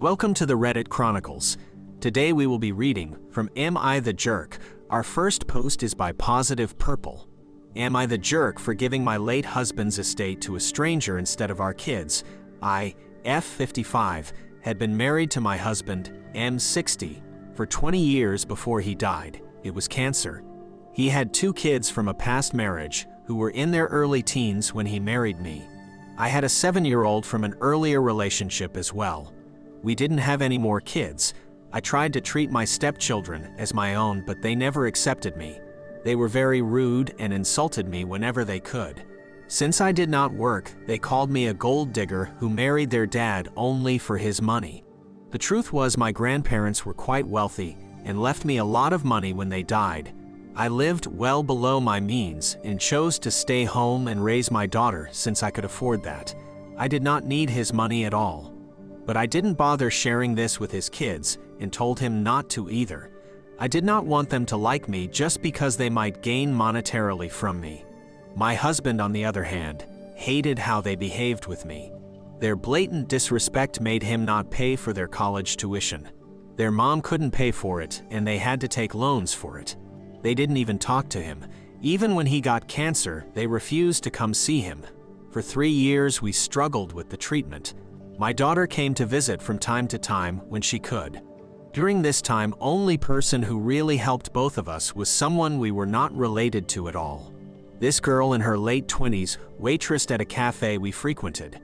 Welcome to the Reddit Chronicles. Today we will be reading from Am I the Jerk? Our first post is by Positive Purple. Am I the jerk for giving my late husband's estate to a stranger instead of our kids? I, F55, had been married to my husband, M60, for 20 years before he died. It was cancer. He had 2 kids from a past marriage who were in their early teens when he married me. I had a 7-year-old from an earlier relationship as well. We didn't have any more kids. I tried to treat my stepchildren as my own, but they never accepted me. They were very rude and insulted me whenever they could. Since I did not work, they called me a gold digger who married their dad only for his money. The truth was my grandparents were quite wealthy and left me a lot of money when they died. I lived well below my means and chose to stay home and raise my daughter since I could afford that. I did not need his money at all. But I didn't bother sharing this with his kids and told him not to either. I did not want them to like me just because they might gain monetarily from me. My husband, on the other hand, hated how they behaved with me. Their blatant disrespect made him not pay for their college tuition. Their mom couldn't pay for it and they had to take loans for it. They didn't even talk to him. Even when he got cancer, they refused to come see him. For 3 years, we struggled with the treatment. My daughter came to visit from time to time when she could. During this time, only person who really helped both of us was someone we were not related to at all. This girl in her late 20s waitressed at a cafe we frequented.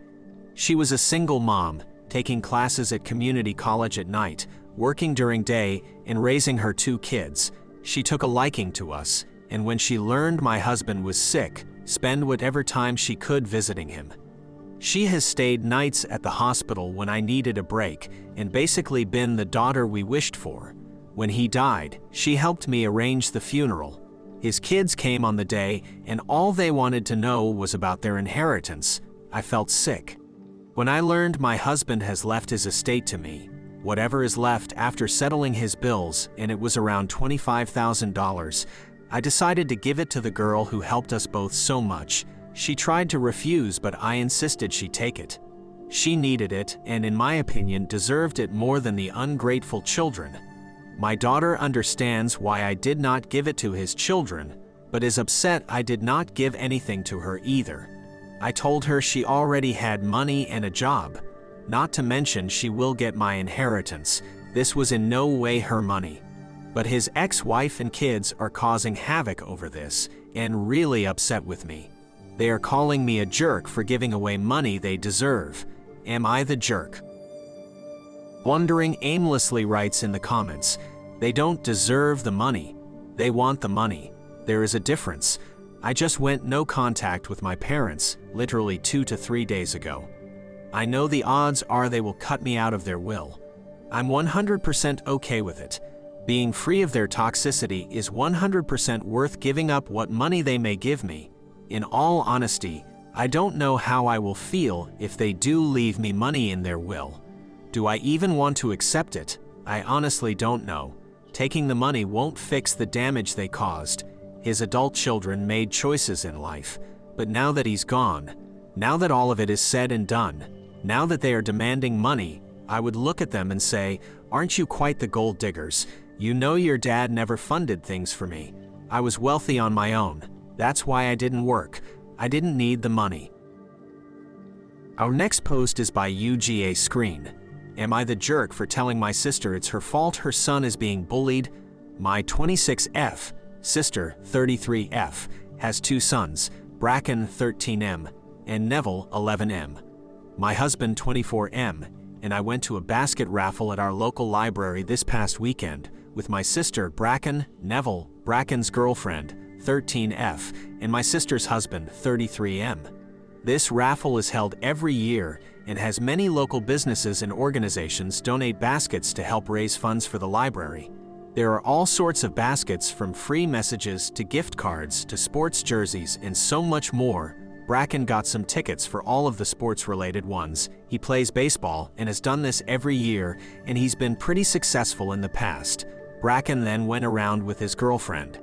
She was a single mom, taking classes at community college at night, working during day, and raising her 2 kids. She took a liking to us, and when she learned my husband was sick, spent whatever time she could visiting him. She has stayed nights at the hospital when I needed a break and basically been the daughter we wished for. When he died, she helped me arrange the funeral. His kids came on the day and all they wanted to know was about their inheritance. I felt sick. When I learned my husband has left his estate to me, whatever is left after settling his bills, and it was around $25,000, I decided to give it to the girl who helped us both so much. She tried to refuse, but I insisted she take it. She needed it, and in my opinion, deserved it more than the ungrateful children. My daughter understands why I did not give it to his children, but is upset I did not give anything to her either. I told her she already had money and a job. Not to mention she will get my inheritance. This was in no way her money. But his ex-wife and kids are causing havoc over this, and really upset with me. They are calling me a jerk for giving away money they deserve. Am I the jerk? Wondering aimlessly writes in the comments, they don't deserve the money. They want the money. There is a difference. I just went no contact with my parents, literally 2 to 3 days ago. I know the odds are they will cut me out of their will. I'm 100% okay with it. Being free of their toxicity is 100% worth giving up what money they may give me. In all honesty, I don't know how I will feel if they do leave me money in their will. Do I even want to accept it? I honestly don't know. Taking the money won't fix the damage they caused. His adult children made choices in life, but now that he's gone, now that all of it is said and done, now that they are demanding money, I would look at them and say, aren't you quite the gold diggers? You know your dad never funded things for me. I was wealthy on my own. That's why I didn't work. I didn't need the money. Our next post is by UGA Screen. Am I the jerk for telling my sister it's her fault her son is being bullied? My 26F, sister 33F, has 2 sons, Bracken 13M and Neville 11M. My husband 24M, and I went to a basket raffle at our local library this past weekend with my sister Bracken, Neville, Bracken's girlfriend, 13F, and my sister's husband, 33M. This raffle is held every year and has many local businesses and organizations donate baskets to help raise funds for the library. There are all sorts of baskets, from free messages to gift cards to sports jerseys and so much more. Bracken got some tickets for all of the sports-related ones. He plays baseball and has done this every year, and he's been pretty successful in the past. Bracken then went around with his girlfriend.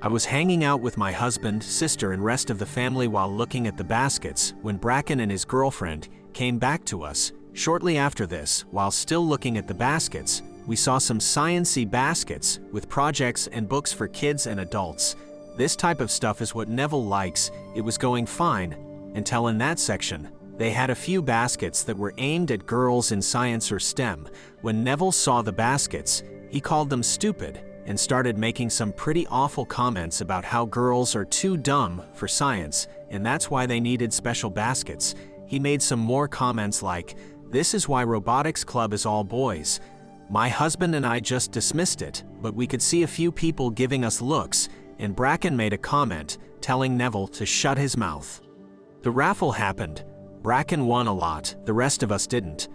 I was hanging out with my husband, sister, and rest of the family while looking at the baskets when Bracken and his girlfriend came back to us. Shortly after this, while still looking at the baskets, we saw some science-y baskets with projects and books for kids and adults. This type of stuff is what Neville likes. It was going fine, until in that section, they had a few baskets that were aimed at girls in science or STEM. When Neville saw the baskets, he called them stupid and started making some pretty awful comments about how girls are too dumb for science, and that's why they needed special baskets. He made some more comments like, "This is why robotics club is all boys." My husband and I just dismissed it, but we could see a few people giving us looks, and Bracken made a comment telling Neville to shut his mouth. The raffle happened. Bracken won a lot, the rest of us didn't.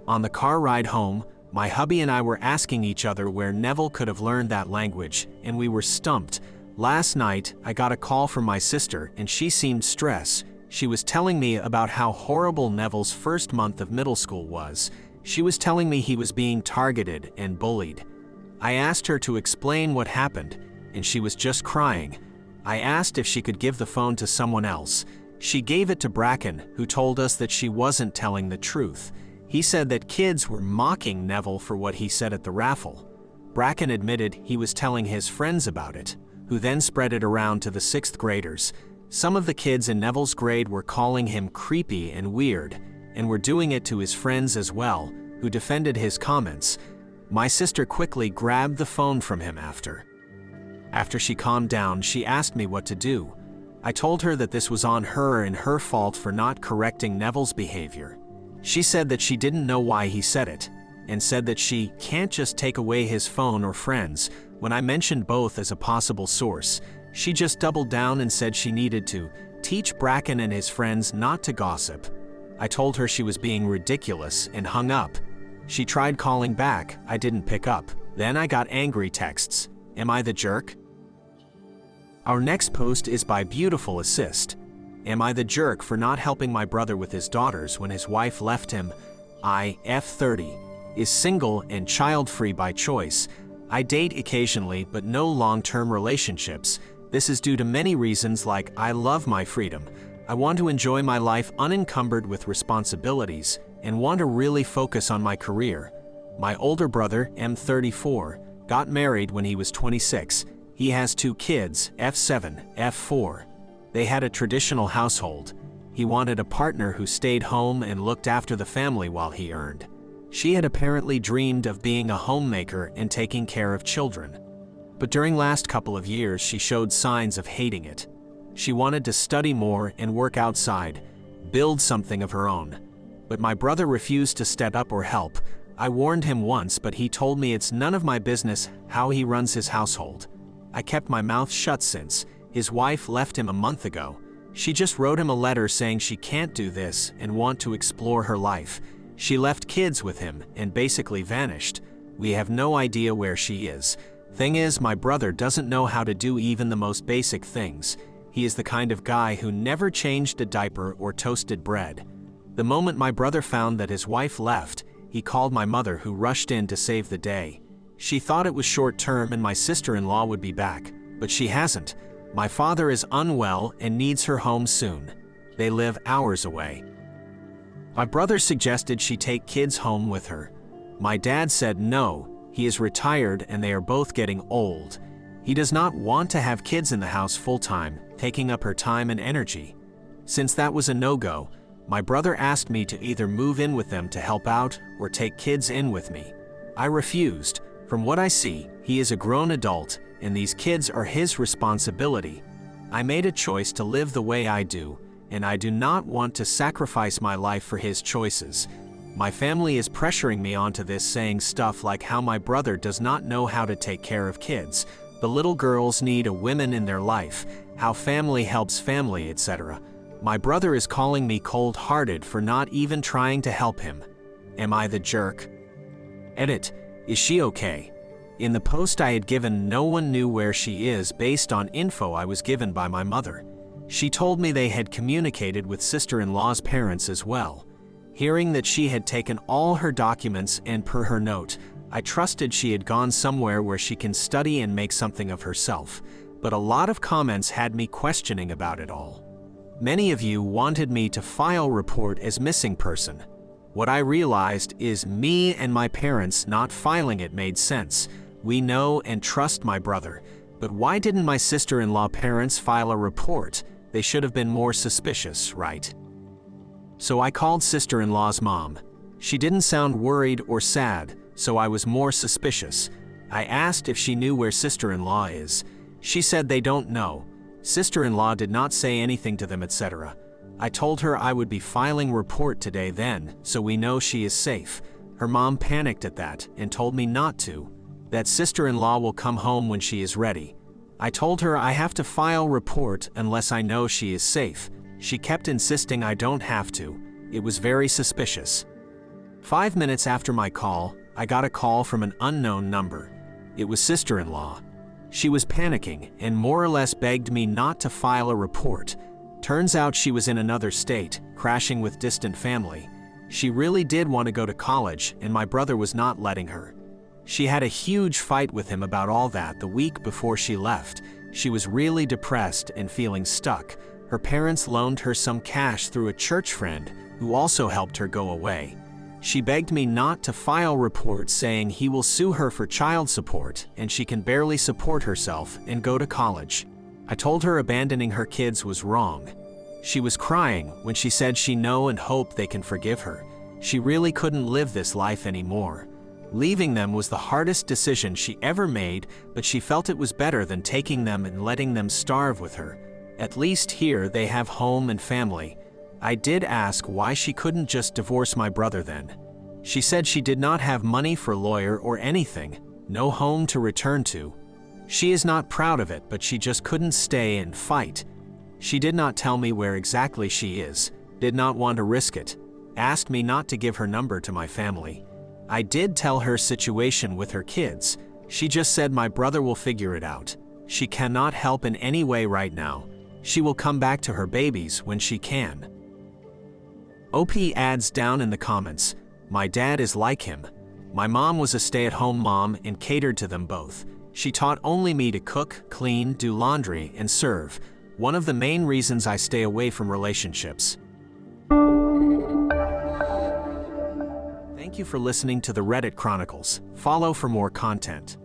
On the car ride home, my hubby and I were asking each other where Neville could have learned that language, and we were stumped. Last night, I got a call from my sister, and she seemed stressed. She was telling me about how horrible Neville's first month of middle school was. She was telling me he was being targeted and bullied. I asked her to explain what happened, and she was just crying. I asked if she could give the phone to someone else. She gave it to Bracken, who told us that she wasn't telling the truth. He said that kids were mocking Neville for what he said at the raffle. Bracken admitted he was telling his friends about it, who then spread it around to the 6th graders. Some of the kids in Neville's grade were calling him creepy and weird, and were doing it to his friends as well, who defended his comments. My sister quickly grabbed the phone from him after. After she calmed down, she asked me what to do. I told her that this was on her and her fault for not correcting Neville's behavior. She said that she didn't know why he said it, and said that she can't just take away his phone or friends. When I mentioned both as a possible source, she just doubled down and said she needed to teach Bracken and his friends not to gossip. I told her she was being ridiculous and hung up. She tried calling back, I didn't pick up. Then I got angry texts. Am I the jerk? Our next post is by Beautiful Assist. Am I the jerk for not helping my brother with his daughters when his wife left him? I, F30, is single and child-free by choice. I date occasionally, but no long-term relationships. This is due to many reasons, like I love my freedom. I want to enjoy my life unencumbered with responsibilities and want to really focus on my career. My older brother, M34, got married when he was 26. He has 2 kids, F7, F4. They had a traditional household. He wanted a partner who stayed home and looked after the family while he earned. She had apparently dreamed of being a homemaker and taking care of children. But during last couple of years, she showed signs of hating it. She wanted to study more and work outside, build something of her own. But my brother refused to step up or help. I warned him once, but he told me it's none of my business how he runs his household. I kept my mouth shut since. His wife left him a month ago. She just wrote him a letter saying she can't do this and want to explore her life. She left kids with him and basically vanished. We have no idea where she is. Thing is, my brother doesn't know how to do even the most basic things. He is the kind of guy who never changed a diaper or toasted bread. The moment my brother found that his wife left, he called my mother, who rushed in to save the day. She thought it was short term and my sister-in-law would be back, but she hasn't. My father is unwell and needs her home soon. They live hours away. My brother suggested she take kids home with her. My dad said no, he is retired and they are both getting old. He does not want to have kids in the house full-time, taking up her time and energy. Since that was a no-go, my brother asked me to either move in with them to help out or take kids in with me. I refused. From what I see, he is a grown adult and these kids are his responsibility. I made a choice to live the way I do, and I do not want to sacrifice my life for his choices. My family is pressuring me onto this, saying stuff like how my brother does not know how to take care of kids, the little girls need a woman in their life, how family helps family, etc. My brother is calling me cold-hearted for not even trying to help him. Am I the jerk? Edit. Is she okay? In the post I had given, no one knew where she is based on info I was given by my mother. She told me they had communicated with sister-in-law's parents as well. Hearing that she had taken all her documents and per her note, I trusted she had gone somewhere where she can study and make something of herself. But a lot of comments had me questioning about it all. Many of you wanted me to file report as missing person. What I realized is me and my parents not filing it made sense. We know and trust my brother. But why didn't my sister-in-law parents file a report? They should have been more suspicious, right? So I called sister-in-law's mom. She didn't sound worried or sad, so I was more suspicious. I asked if she knew where sister-in-law is. She said they don't know. Sister-in-law did not say anything to them, etc. I told her I would be filing report today then, so we know she is safe. Her mom panicked at that and told me not to, that sister-in-law will come home when she is ready. I told her I have to file report unless I know she is safe. She kept insisting I don't have to. It was very suspicious. 5 minutes after my call, I got a call from an unknown number. It was sister-in-law. She was panicking and more or less begged me not to file a report. Turns out she was in another state, crashing with distant family. She really did want to go to college, and my brother was not letting her. She had a huge fight with him about all that the week before she left. She was really depressed and feeling stuck. Her parents loaned her some cash through a church friend who also helped her go away. She begged me not to file reports, saying he will sue her for child support and she can barely support herself and go to college. I told her abandoning her kids was wrong. She was crying when she said she know and hope they can forgive her. She really couldn't live this life anymore. Leaving them was the hardest decision she ever made, but she felt it was better than taking them and letting them starve with her. At least here they have home and family. I did ask why she couldn't just divorce my brother then. She said she did not have money for a lawyer or anything, no home to return to. She is not proud of it, but she just couldn't stay and fight. She did not tell me where exactly she is, did not want to risk it, asked me not to give her number to my family. I did tell her situation with her kids. She just said my brother will figure it out. She cannot help in any way right now. She will come back to her babies when she can. OP adds down in the comments, my dad is like him. My mom was a stay-at-home mom and catered to them both. She taught only me to cook, clean, do laundry, and serve. One of the main reasons I stay away from relationships. Thank you for listening to the Reddit Chronicles. Follow for more content.